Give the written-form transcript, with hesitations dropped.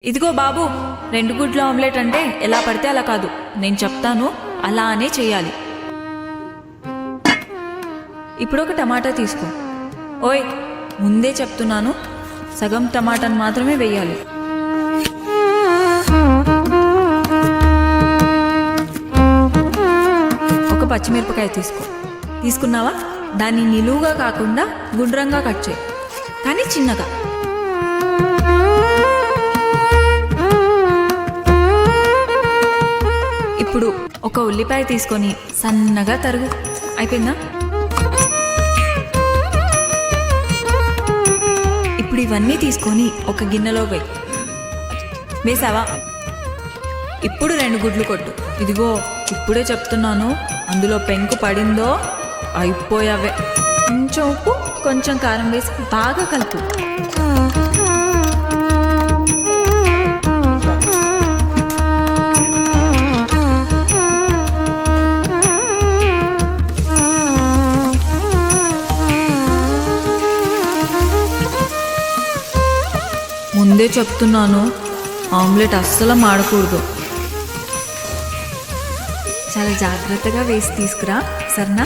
ఇదిగో బాబు, 2 గుడ్ల ఆమ్లెట్ అంటే ఎలా పడితే అలా కాదు. నేను చెప్తాను అలానే చేయాలి. ఇప్పుడు ఒక టమాటా తీసుకో. ఓయ్, ముందే చెప్తున్నాను, సగం టమాటాను మాత్రమే వేయాలి. ఒక పచ్చిమిరపకాయ తీసుకో. తీసుకున్నావా? దాన్ని నిలువుగా కాకుండా గుండ్రంగా కట్ చేయి, కానీ చిన్నగా. ఇప్పుడు ఒక ఉల్లిపాయ తీసుకొని సన్నగా తరుగు. అయిపోయిందా? ఇప్పుడు ఇవన్నీ తీసుకొని ఒక గిన్నెలో వేయి. వేసావా? ఇప్పుడు 2 గుడ్లు కొట్టు. ఇదిగో, ఇప్పుడే చెప్తున్నాను, అందులో పెంకు పడిందో అయిపోయావే. కొంచెం ఉప్పు, కొంచెం కారం వేసి బాగా కలుపు. ముందే చెప్తున్నాను, ఆమ్లెట్ అస్సలు మాడకూడదు. చాలా జాగ్రత్తగా వేసి తీసుకురా, సరేనా?